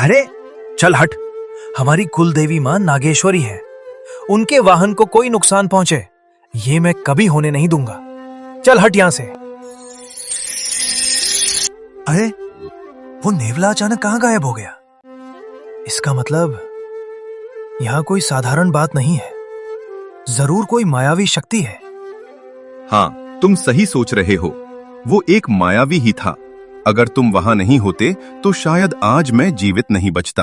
अरे चल हट, हमारी कुल देवी मां नागेश्वरी है, उनके वाहन को कोई नुकसान पहुंचे ये मैं कभी होने नहीं दूंगा। चल हट यहां से। अरे वो नेवला अचानक कहां गायब हो गया? इसका मतलब यहां कोई साधारण बात नहीं है, जरूर कोई मायावी शक्ति है। हाँ, तुम सही सोच रहे हो, वो एक मायावी ही था। अगर तुम वहां नहीं होते तो शायद आज मैं जीवित नहीं बचता।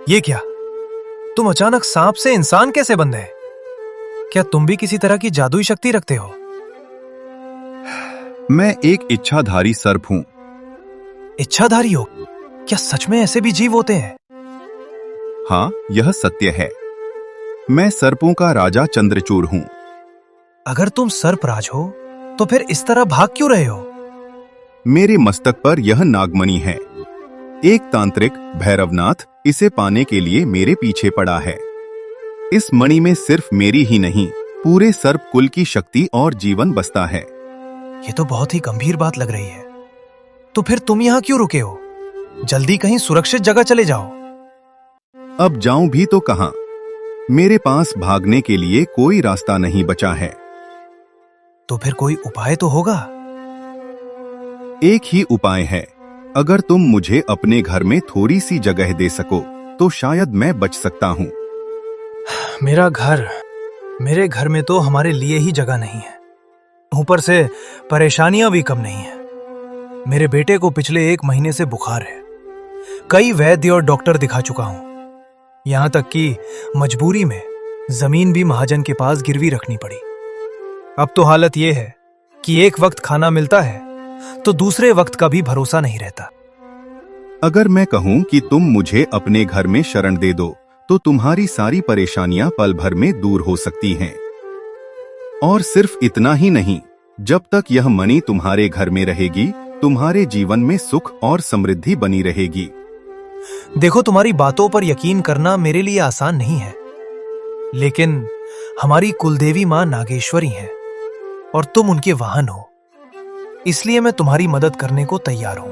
ये क्या? तुम अचानक सांप से इंसान कैसे बन गए? क्या तुम भी किसी तरह की जादुई शक्ति रखते हो? मैं एक इच्छाधारी सर्प हूं। इच्छाधारी हो? क्या सच में ऐसे भी जीव होते हैं? हाँ, यह सत्य है। मैं सर्पों का राजा चंद्रचूड़ हूं। अगर तुम सर्पराज हो तो फिर इस तरह भाग क्यों रहे हो? मेरे मस्तक पर यह नागमणि है। एक तांत्रिक भैरवनाथ इसे पाने के लिए मेरे पीछे पड़ा है। इस मणि में सिर्फ मेरी ही नहीं, पूरे सर्प कुल की शक्ति और जीवन बसता है। ये तो बहुत ही गंभीर बात लग रही है। तो फिर तुम यहां क्यों रुके हो? जल्दी कहीं सुरक्षित जगह चले जाओ। अब जाऊं भी तो कहां? मेरे पास भागने के लिए कोई रास्ता नहीं बचा है। तो फिर कोई उपाय तो होगा। एक ही उपाय है। अगर तुम मुझे अपने घर में थोड़ी सी जगह दे सको तो शायद मैं बच सकता हूं। मेरे घर में तो हमारे लिए ही जगह नहीं है, ऊपर से परेशानियां भी कम नहीं है। मेरे बेटे को पिछले 1 महीने से बुखार है। कई वैद्य और डॉक्टर दिखा चुका हूं, यहां तक कि मजबूरी में जमीन भी महाजन के पास गिरवी रखनी पड़ी। अब तो हालत यह है कि एक वक्त खाना मिलता है तो दूसरे वक्त का भी भरोसा नहीं रहता। अगर मैं कहूं कि तुम मुझे अपने घर में शरण दे दो तो तुम्हारी सारी परेशानियां पल भर में दूर हो सकती हैं। और सिर्फ इतना ही नहीं, जब तक यह मणि तुम्हारे घर में रहेगी तुम्हारे जीवन में सुख और समृद्धि बनी रहेगी। देखो, तुम्हारी बातों पर यकीन करना मेरे लिए आसान नहीं है, लेकिन हमारी कुलदेवी मां नागेश्वरी हैं और तुम उनके वाहन हो, इसलिए मैं तुम्हारी मदद करने को तैयार हूं।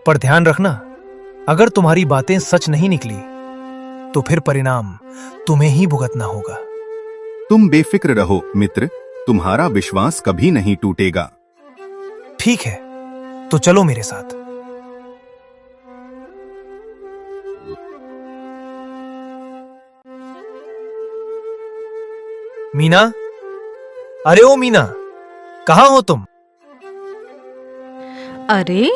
पर ध्यान रखना, अगर तुम्हारी बातें सच नहीं निकली तो फिर परिणाम तुम्हें ही भुगतना होगा। तुम बेफिक्र रहो मित्र, तुम्हारा विश्वास कभी नहीं टूटेगा। ठीक है, तो चलो मेरे साथ। मीना, अरे ओ मीना, कहां हो तुम? अरे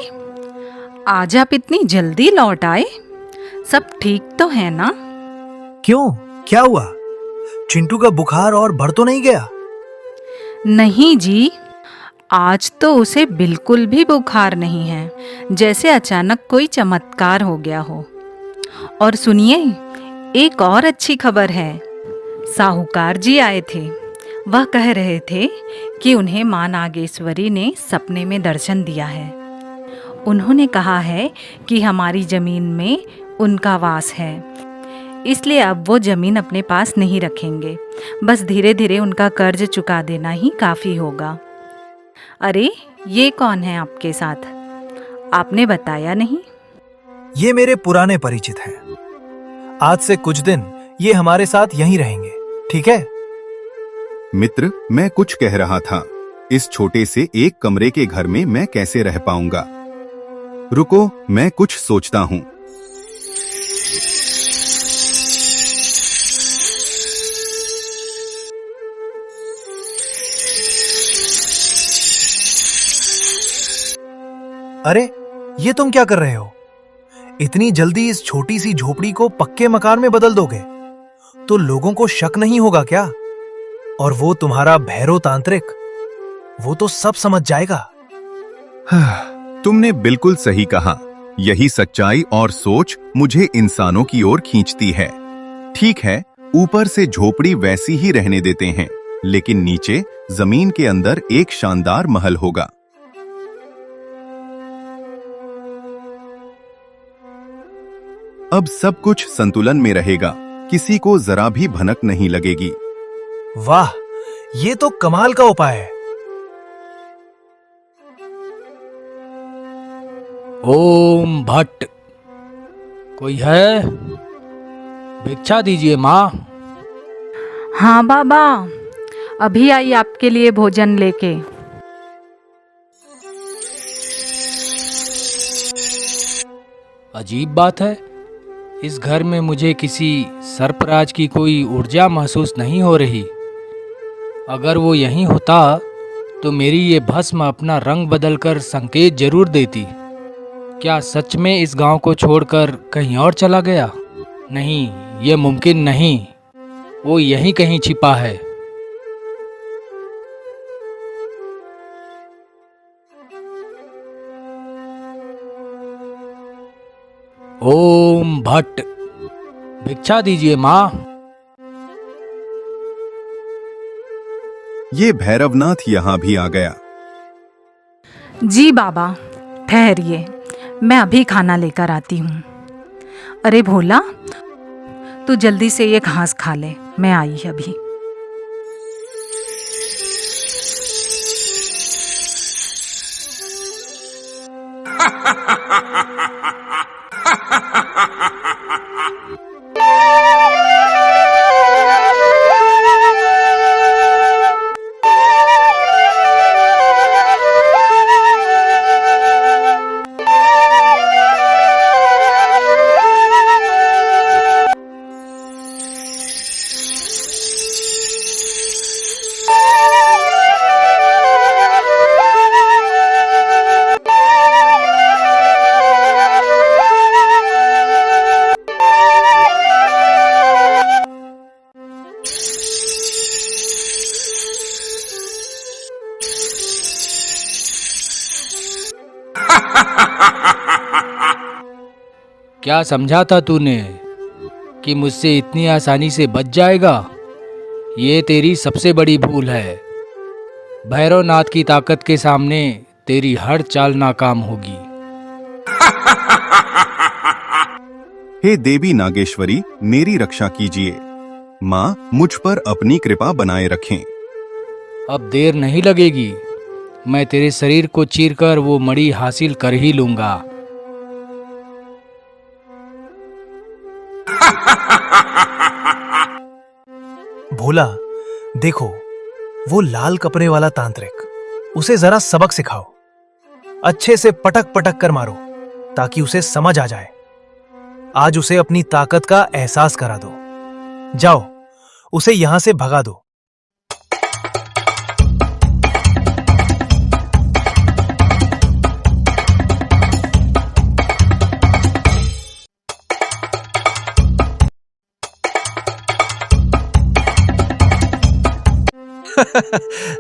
आज आप इतनी जल्दी लौट आए, सब ठीक तो है ना? क्यों, क्या हुआ? चिंटू का बुखार और बढ़ तो नहीं गया? नहीं जी, आज तो उसे बिल्कुल भी बुखार नहीं है, जैसे अचानक कोई चमत्कार हो गया हो। और सुनिए, एक और अच्छी खबर है। साहूकार जी आए थे। वह कह रहे थे कि उन्हें मां नागेश्वरी ने सपने में दर्शन दिया है। उन्होंने कहा है कि हमारी जमीन में उनका वास है, इसलिए अब वो जमीन अपने पास नहीं रखेंगे। बस धीरे धीरे उनका कर्ज चुका देना ही काफ़ी होगा। अरे ये कौन है आपके साथ? आपने बताया नहीं। ये मेरे पुराने परिचित हैं। आज से कुछ दिन ये हमारे साथ यहीं रहेंगे, ठीक है? मित्र, मैं कुछ कह रहा था, इस छोटे से एक कमरे के घर में मैं कैसे रह पाऊंगा? रुको, मैं कुछ सोचता हूं। अरे ये तुम क्या कर रहे हो? इतनी जल्दी इस छोटी सी झोपड़ी को पक्के मकान में बदल दोगे तो लोगों को शक नहीं होगा क्या? और वो तुम्हारा भैरव तांत्रिक, वो तो सब समझ जाएगा। तुमने बिल्कुल सही कहा। यही सच्चाई और सोच मुझे इंसानों की ओर खींचती है। ठीक है, ऊपर से झोपड़ी वैसी ही रहने देते हैं, लेकिन नीचे जमीन के अंदर एक शानदार महल होगा। अब सब कुछ संतुलन में रहेगा। किसी को जरा भी भनक नहीं लगेगी। वाह, ये तो कमाल का उपाय है। ओम भट्ट, कोई है? भिक्षा दीजिए माँ। हाँ बाबा, अभी आई आपके लिए भोजन लेके। अजीब बात है, इस घर में मुझे किसी सरपराज की कोई ऊर्जा महसूस नहीं हो रही। अगर वो यहीं होता तो मेरी ये भस्म अपना रंग बदलकर संकेत जरूर देती। क्या सच में इस गांव को छोड़कर कहीं और चला गया? नहीं, ये मुमकिन नहीं। वो यहीं कहीं छिपा है। ओम भट्ट, भिक्षा दीजिए माँ। ये भैरवनाथ यहाँ भी आ गया। जी बाबा, ठहरिए, मैं अभी खाना लेकर आती हूँ। अरे भोला, तू जल्दी से ये घास खा ले, मैं आई अभी। क्या समझा था तूने कि मुझसे इतनी आसानी से बच जाएगा? ये तेरी सबसे बड़ी भूल है। भैरवनाथ की ताकत के सामने तेरी हर चाल नाकाम होगी। हे देवी नागेश्वरी, मेरी रक्षा कीजिए। माँ, मुझ पर अपनी कृपा बनाए रखें। अब देर नहीं लगेगी, मैं तेरे शरीर को चीरकर वो मणि हासिल कर ही लूंगा। भोला, देखो, वो लाल कपड़े वाला तांत्रिक, उसे जरा सबक सिखाओ। अच्छे से पटक पटक कर मारो ताकि उसे समझ आ जाए। आज उसे अपनी ताकत का एहसास करा दो। जाओ, उसे यहां से भगा दो।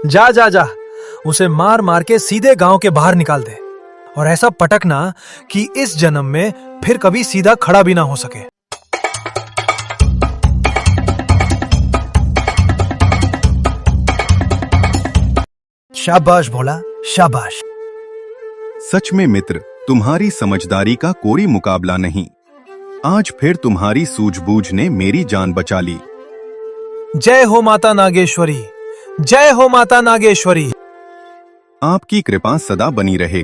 जा जा जा, उसे मार मार के सीधे गांव के बाहर निकाल दे, और ऐसा पटकना कि इस जन्म में फिर कभी सीधा खड़ा भी ना हो सके। शाबाश भोला, शाबाश। सच में मित्र, तुम्हारी समझदारी का कोई मुकाबला नहीं। आज फिर तुम्हारी सूझबूझ ने मेरी जान बचा ली। जय हो माता नागेश्वरी, जय हो माता नागेश्वरी। आपकी कृपा सदा बनी रहे।